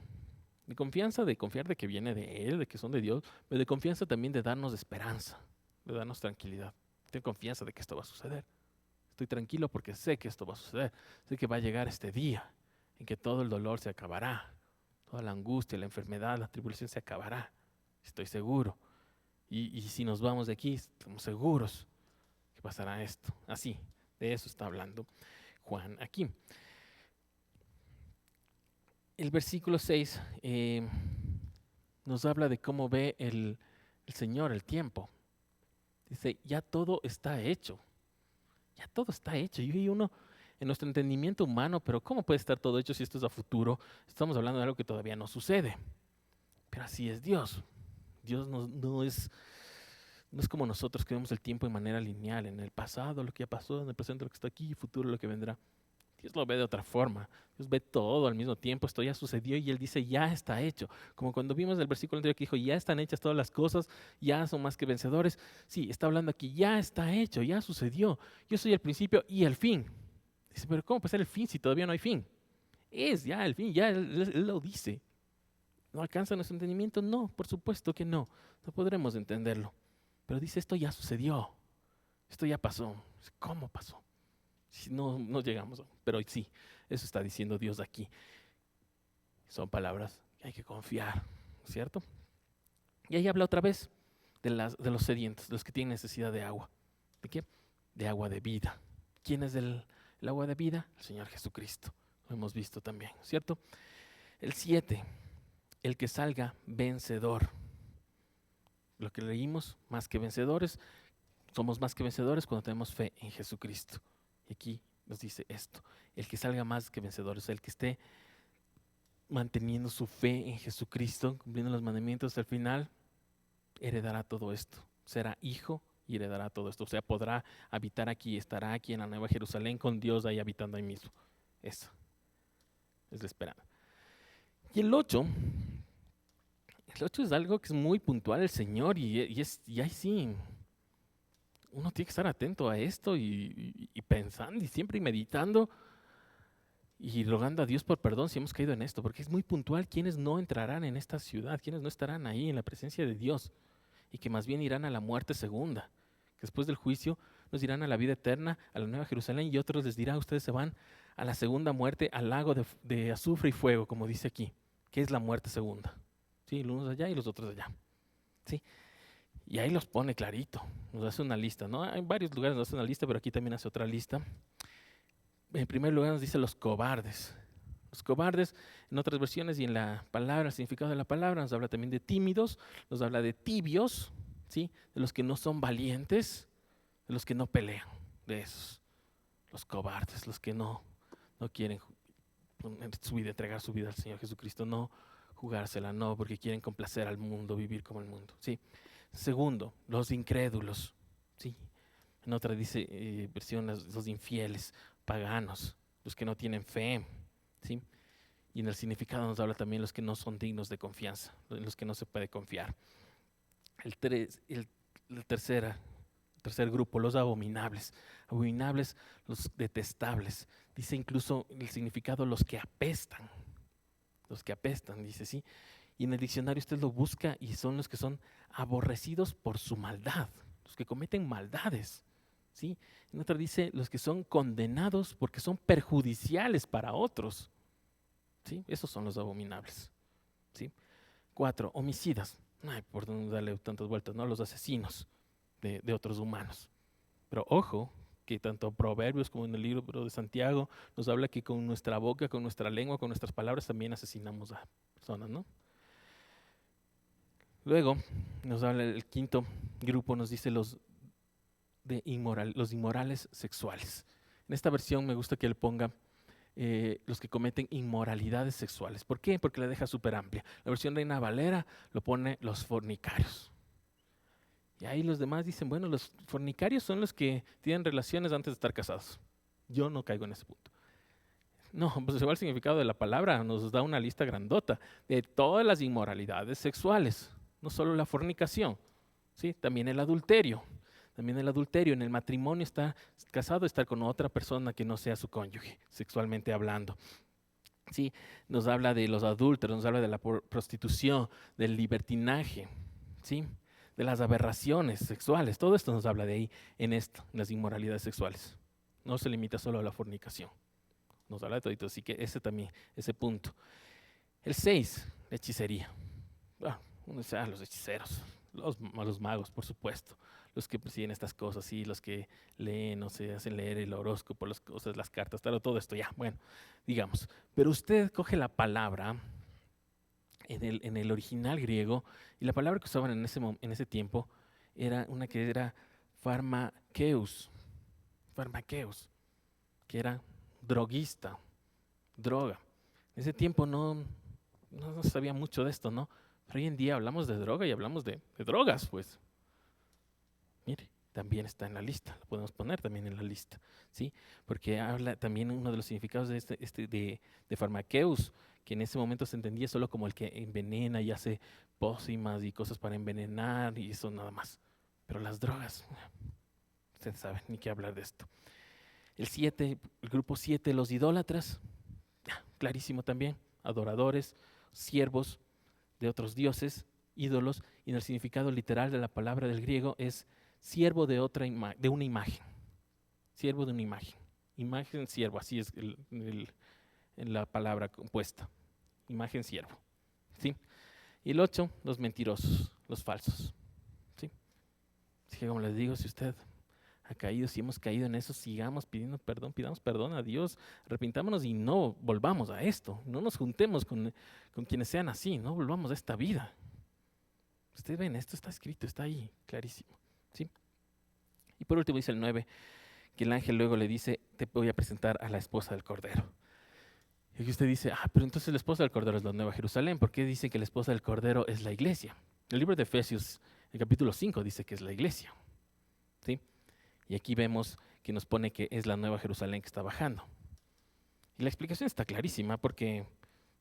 De confianza, de confiar de que viene de Él, de que son de Dios, pero de confianza también de darnos esperanza, de darnos tranquilidad. Tengo confianza de que esto va a suceder. Estoy tranquilo porque sé que esto va a suceder. Sé que va a llegar este día en que todo el dolor se acabará. Toda la angustia, la enfermedad, la tribulación se acabará. Estoy seguro. Y si nos vamos de aquí, estamos seguros que pasará esto. Así, de eso está hablando Juan aquí. El versículo 6 nos habla de cómo ve el Señor el tiempo. Dice, ya todo está hecho. Ya todo está hecho. Y uno, en nuestro entendimiento humano, pero ¿cómo puede estar todo hecho si esto es a futuro? Estamos hablando de algo que todavía no sucede. Pero así es Dios. Dios no es como nosotros que vemos el tiempo de manera lineal. En el pasado lo que ya pasó, en el presente lo que está aquí, y el futuro lo que vendrá. Dios lo ve de otra forma. Dios ve todo al mismo tiempo. Esto ya sucedió y Él dice, ya está hecho. Como cuando vimos el versículo anterior que dijo, ya están hechas todas las cosas, ya son más que vencedores. Sí, está hablando aquí, ya está hecho, ya sucedió. Yo soy el principio y el fin. Dice, pero ¿cómo puede ser el fin si todavía no hay fin? Es ya el fin, ya Él lo dice. ¿No alcanza nuestro entendimiento? No, por supuesto que no. No podremos entenderlo. Pero dice, esto ya sucedió. Esto ya pasó. ¿Cómo pasó? No llegamos, pero sí, eso está diciendo Dios aquí. Son palabras que hay que confiar, ¿cierto? Y ahí habla otra vez de los sedientos, de los que tienen necesidad de agua. ¿De qué? De agua de vida. ¿Quién es el agua de vida? El Señor Jesucristo. Lo hemos visto también, ¿cierto? El 7, el que salga vencedor. Lo que leímos, más que vencedores, somos más que vencedores cuando tenemos fe en Jesucristo. Y aquí nos dice esto, el que salga más que vencedor, el que esté manteniendo su fe en Jesucristo, cumpliendo los mandamientos hasta el final, heredará todo esto, será hijo y heredará todo esto, o sea, podrá habitar aquí, estará aquí en la Nueva Jerusalén con Dios ahí habitando ahí mismo. Eso es la esperanza. Y el 8 es algo que es muy puntual el Señor y ahí sí, uno tiene que estar atento a esto y pensando y siempre meditando y rogando a Dios por perdón si hemos caído en esto, porque es muy puntual quienes no entrarán en esta ciudad, quienes no estarán ahí en la presencia de Dios y que más bien irán a la muerte segunda, que después del juicio nos irán a la vida eterna, a la Nueva Jerusalén, y otros les dirá, ustedes se van a la segunda muerte, al lago de azufre y fuego, como dice aquí, que es la muerte segunda. ¿Sí? Los unos allá y los otros allá. ¿Sí? Y ahí los pone clarito, nos hace una lista, ¿no? Hay varios lugares nos hace una lista, pero aquí también hace otra lista. En primer lugar nos dice los cobardes. Los cobardes, en otras versiones y en la palabra, el significado de la palabra, nos habla también de tímidos, nos habla de tibios, ¿sí? De los que no son valientes, de los que no pelean, de esos. Los cobardes, los que no quieren poner su vida, entregar su vida al Señor Jesucristo, no jugársela, no, porque quieren complacer al mundo, vivir como el mundo, ¿sí? Segundo, los incrédulos, ¿sí? En otra dice versión los infieles, paganos, los que no tienen fe, ¿sí? Y en el significado nos habla también los que no son dignos de confianza, los que no se puede confiar. El tercer grupo, los abominables. Abominables, los detestables. Dice incluso el significado los que apestan. Los que apestan, dice, ¿sí? Y en el diccionario usted lo busca y son los que son aborrecidos por su maldad, los que cometen maldades. ¿Sí? En otra dice los que son condenados porque son perjudiciales para otros. ¿Sí? Esos son los abominables. ¿Sí? 4, homicidas. Ay, por no darle tantas vueltas, ¿no? Los asesinos de otros humanos. Pero ojo, que tanto Proverbios como en el libro de Santiago nos habla que con nuestra boca, con nuestra lengua, con nuestras palabras también asesinamos a personas, ¿no? Luego nos habla el quinto grupo, nos dice los inmorales sexuales. En esta versión me gusta que él ponga los que cometen inmoralidades sexuales. ¿Por qué? Porque la deja súper amplia. La versión Reina Valera lo pone los fornicarios. Y ahí los demás dicen, bueno, los fornicarios son los que tienen relaciones antes de estar casados. Yo no caigo en ese punto. No, pues el significado de la palabra nos da una lista grandota de todas las inmoralidades sexuales, no solo la fornicación, ¿sí? También el adulterio. También el adulterio, en el matrimonio estar casado, estar con otra persona que no sea su cónyuge, sexualmente hablando. Sí, nos habla de los adúlteros, nos habla de la prostitución, del libertinaje, ¿sí? De las aberraciones sexuales. Todo esto nos habla de ahí, en esto, en las inmoralidades sexuales. No se limita solo a la fornicación. Nos habla de todo, así que ese también, ese punto. El 6, la hechicería. Los hechiceros, los magos, por supuesto, los que persiguen estas cosas, sí, los que leen o se hacen leer el horóscopo, las cosas, las cartas, todo esto ya, bueno, digamos. Pero usted coge la palabra en el original griego, y la palabra que usaban en ese tiempo era una que era pharmakeus, que era droguista, droga. En ese tiempo no sabía mucho de esto, ¿no? Pero hoy en día hablamos de droga y hablamos de drogas, pues. Mire, también está en la lista, lo podemos poner también en la lista, ¿sí? Porque habla también uno de los significados de farmaqueus, que en ese momento se entendía solo como el que envenena y hace pócimas y cosas para envenenar y eso nada más. Pero las drogas, ustedes saben, ni qué hablar de esto. El grupo 7, los idólatras, clarísimo también, adoradores, siervos de otros dioses, ídolos, y en el significado literal de la palabra del griego es siervo de una imagen. Siervo de una imagen. Imagen, siervo, así es en la palabra compuesta. Imagen, siervo. ¿Sí? Y el 8, los mentirosos, los falsos. ¿Sí? Así que como les digo, si usted ha caído, si hemos caído en eso, sigamos pidiendo perdón, pidamos perdón a Dios, arrepintámonos y no volvamos a esto. No nos juntemos con quienes sean así, no volvamos a esta vida. Ustedes ven, esto está escrito, está ahí, clarísimo. ¿Sí? Y por último dice el 9, que el ángel luego le dice, te voy a presentar a la esposa del Cordero. Y usted dice, pero entonces la esposa del Cordero es la Nueva Jerusalén. ¿Por qué dice que la esposa del Cordero es la iglesia? El libro de Efesios, el capítulo 5, dice que es la iglesia. ¿Sí? Y aquí vemos que nos pone que es la Nueva Jerusalén que está bajando. Y la explicación está clarísima porque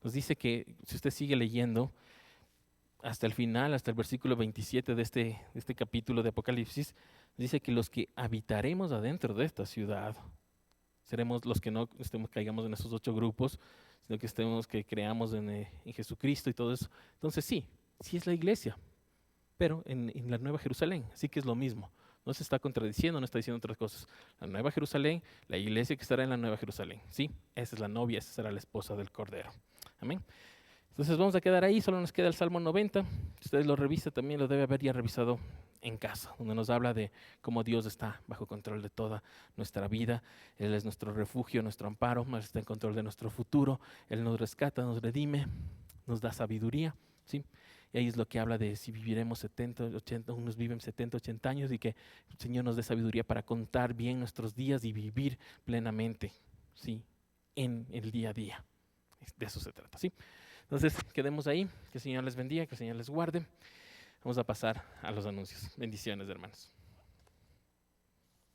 nos dice que si usted sigue leyendo hasta el final, hasta el versículo 27 de este capítulo de Apocalipsis, dice que los que habitaremos adentro de esta ciudad seremos los que no caigamos en esos 8 grupos, sino que creamos en Jesucristo y todo eso. Entonces sí es la iglesia, pero en la Nueva Jerusalén, así que es lo mismo. No se está contradiciendo, no está diciendo otras cosas. La Nueva Jerusalén, la iglesia que estará en la Nueva Jerusalén. Sí, esa es la novia, esa será la esposa del Cordero. Amén. Entonces vamos a quedar ahí, solo nos queda el Salmo 90. Si ustedes lo revisan, también lo debe haber ya revisado en casa, donde nos habla de cómo Dios está bajo control de toda nuestra vida. Él es nuestro refugio, nuestro amparo, Él está en control de nuestro futuro. Él nos rescata, nos redime, nos da sabiduría, ¿sí? Y ahí es lo que habla de si viviremos 70, 80, unos viven 70, 80 años y que el Señor nos dé sabiduría para contar bien nuestros días y vivir plenamente, ¿sí? En el día a día. De eso se trata, ¿sí? Entonces, quedemos ahí. Que el Señor les bendiga, que el Señor les guarde. Vamos a pasar a los anuncios. Bendiciones, hermanos.